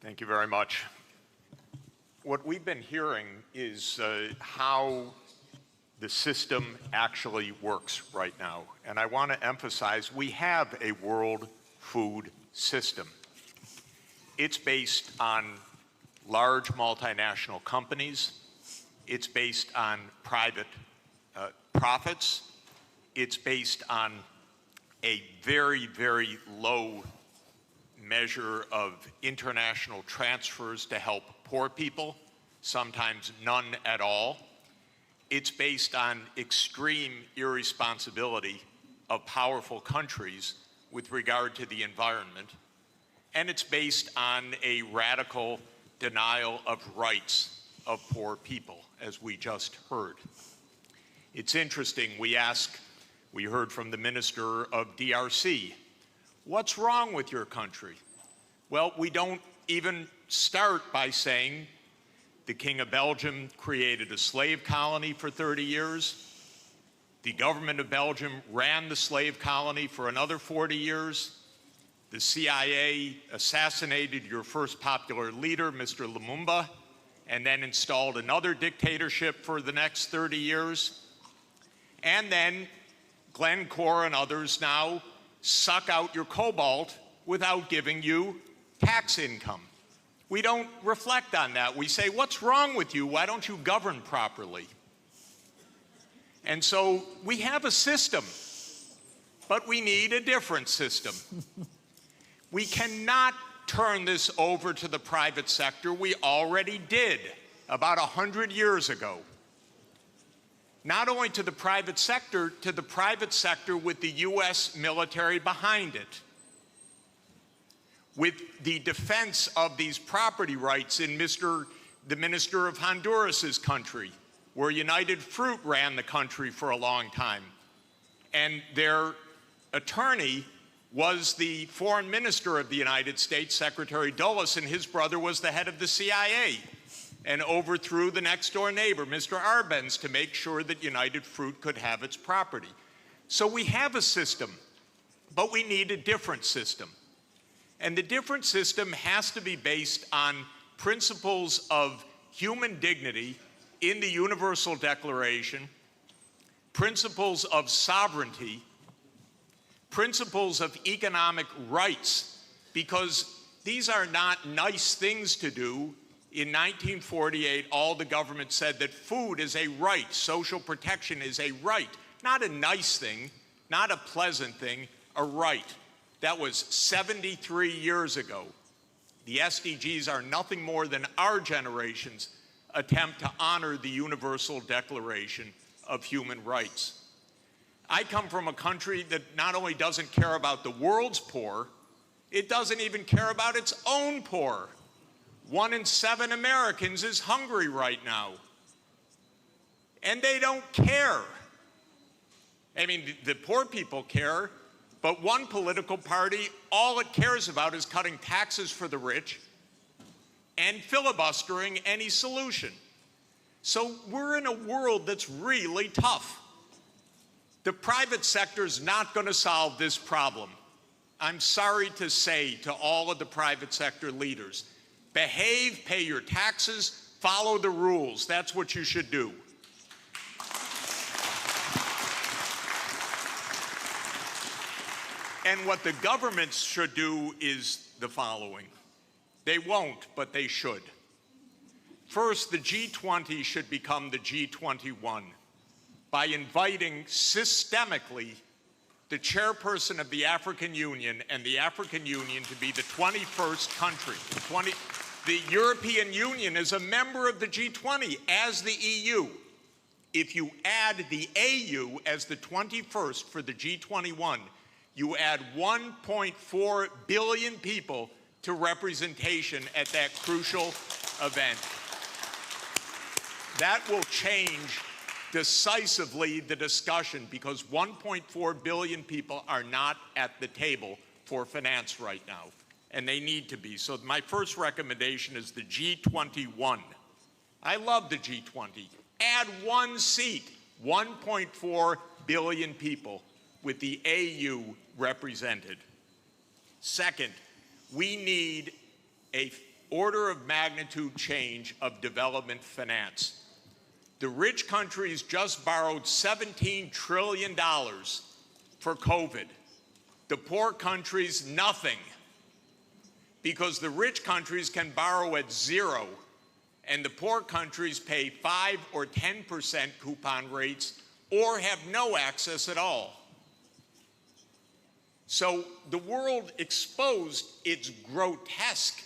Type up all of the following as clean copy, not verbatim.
Thank you very much. What we've been hearing is how the system actually works right now. And I want to emphasize we have a world food system. It's based on large multinational companies. It's based on private profits. It's based on a very, very low measure of international transfers to help poor people, sometimes none at all. It's based on extreme irresponsibility of powerful countries with regard to the environment. And it's based on a radical denial of rights of poor people, as we just heard. It's interesting, we heard from the Minister of DRC, what's wrong with your country? Well, we don't even start by saying the King of Belgium created a slave colony for 30 years. The government of Belgium ran the slave colony for another 40 years. The CIA assassinated your first popular leader, Mr. Lumumba, and then installed another dictatorship for the next 30 years. And then Glencore and others now suck out your cobalt without giving you tax income. We don't reflect on that. We say, what's wrong with you? Why don't you govern properly? And so we have a system, but we need a different system. We cannot turn this over to the private sector. We already did about 100 years ago. Not only to the private sector with the US military behind it, with the defense of these property rights in the Minister of Honduras's country, where United Fruit ran the country for a long time. And their attorney was the foreign minister of the United States, Secretary Dulles, and his brother was the head of the CIA and overthrew the next door neighbor, Mr. Arbenz, to make sure that United Fruit could have its property. So we have a system, but we need a different system. And the different system has to be based on principles of human dignity in the Universal Declaration, principles of sovereignty, principles of economic rights, because these are not nice things to do. In 1948, all the government said that food is a right, social protection is a right, not a nice thing, not a pleasant thing, a right. That was 73 years ago. The SDGs are nothing more than our generation's attempt to honor the Universal Declaration of Human Rights. I come from a country that not only doesn't care about the world's poor, it doesn't even care about its own poor. 1 in 7 Americans is hungry right now. And they don't care. I mean, the poor people care, but one political party, all it cares about is cutting taxes for the rich and filibustering any solution. So we're in a world that's really tough. The private sector's not going to solve this problem. I'm sorry to say to all of the private sector leaders, behave, pay your taxes, follow the rules. That's what you should do. And what the governments should do is the following. They won't, but they should. First, the G20 should become the G21 by inviting systemically the chairperson of the African Union and the African Union to be the 21st country. The European Union is a member of the G20 as the EU. If you add the AU as the 21st for the G21, you add 1.4 billion people to representation at that crucial event. That will change decisively the discussion because 1.4 billion people are not at the table for finance right now, and they need to be. So my first recommendation is the G21. I love the G20. Add one seat, 1.4 billion people with the AU represented. Second, we need a order of magnitude change of development finance. The rich countries just borrowed $17 trillion for COVID. The poor countries, nothing. Because the rich countries can borrow at zero, and the poor countries pay 5 or 10% coupon rates or have no access at all. So the world exposed its grotesque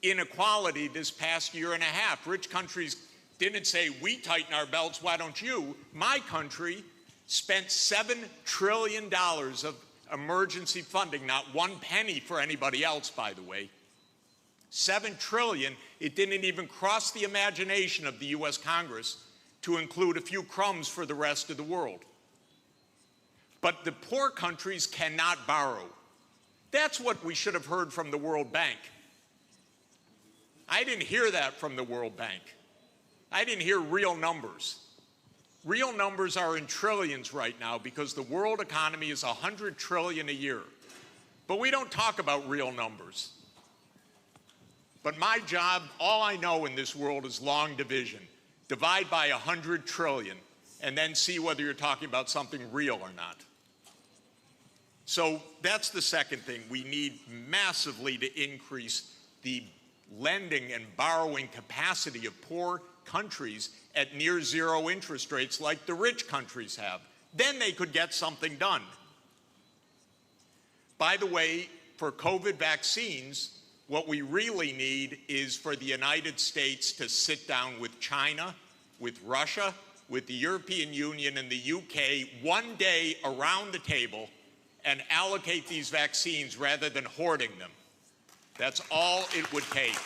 inequality this past year and a half. Rich countries didn't say, we tighten our belts, why don't you? My country spent $7 trillion of emergency funding, not one penny for anybody else, by the way. $7 trillion, it didn't even cross the imagination of the US Congress to include a few crumbs for the rest of the world. But the poor countries cannot borrow. That's what we should have heard from the World Bank. I didn't hear that from the World Bank. I didn't hear real numbers. Real numbers are in trillions right now because the world economy is $100 trillion a year. But we don't talk about real numbers. But my job, all I know in this world is long division. Divide by 100 trillion and then see whether you're talking about something real or not. So that's the second thing. We need massively to increase the lending and borrowing capacity of poor countries at near zero interest rates like the rich countries have. Then they could get something done. By the way, for COVID vaccines, what we really need is for the United States to sit down with China, with Russia, with the European Union and the UK one day around the table and allocate these vaccines rather than hoarding them. That's all it would take.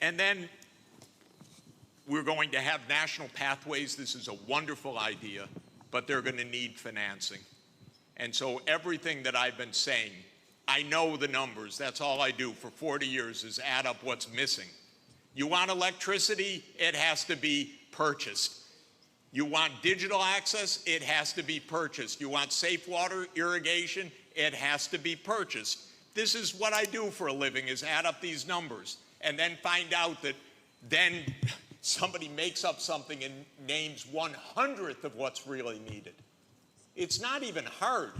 And then we're going to have national pathways. This is a wonderful idea, but they're going to need financing. And so everything that I've been saying, I know the numbers. That's all I do for 40 years is add up what's missing. You want electricity? It has to be purchased. You want digital access? It has to be purchased. You want safe water irrigation? It has to be purchased. This is what I do for a living, is add up these numbers and then find out that then somebody makes up something and names 1/100th of what's really needed. It's not even hard.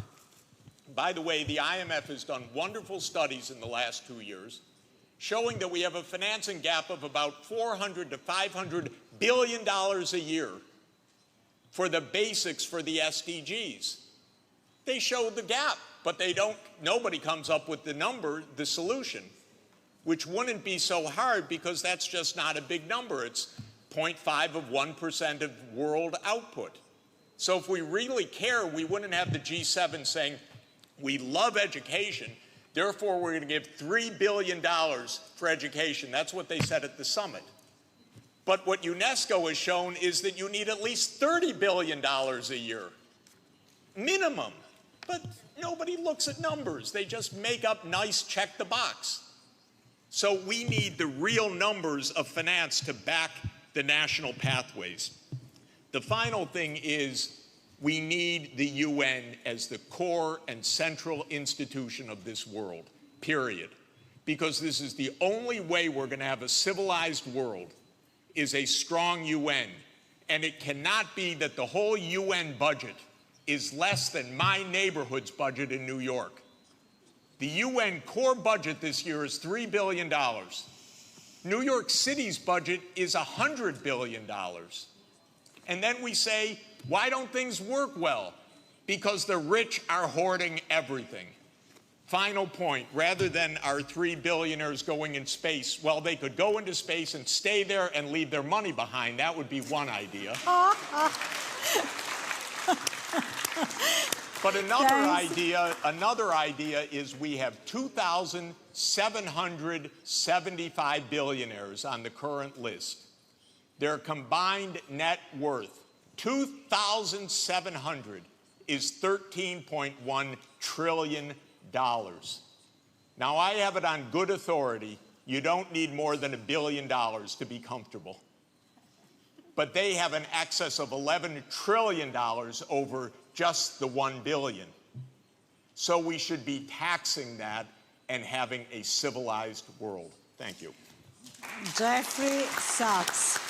By the way, the IMF has done wonderful studies in the last 2 years showing that we have a financing gap of about $400 to $500 billion a year for the basics for the SDGs. They show the gap, but they don't, nobody comes up with the number, the solution, which wouldn't be so hard because that's just not a big number. It's 0.5 of 1% of world output. So if we really care, we wouldn't have the G7 saying, we love education, therefore we're going to give $3 billion for education. That's what they said at the summit. But what UNESCO has shown is that you need at least $30 billion a year, minimum. But nobody looks at numbers. They just make up nice check the box. So we need the real numbers of finance to back the national pathways. The final thing is we need the UN as the core and central institution of this world, period. Because this is the only way we're going to have a civilized world, is a strong UN. And it cannot be that the whole UN budget is less than my neighborhood's budget in New York. The UN core budget this year is $3 billion. New York City's budget is $100 billion. And then we say, why don't things work well? Because the rich are hoarding everything. Final point, rather than our 3 billionaires going in space, well, they could go into space and stay there and leave their money behind. That would be one idea. But another idea is we have 2,775 billionaires on the current list. Their combined net worth, 2,700, is $13.1 trillion. Now, I have it on good authority, you don't need more than $1 billion to be comfortable. But they have an excess of $11 trillion over just the $1 billion. So we should be taxing that and having a civilized world. Thank you. Jeffrey Sachs.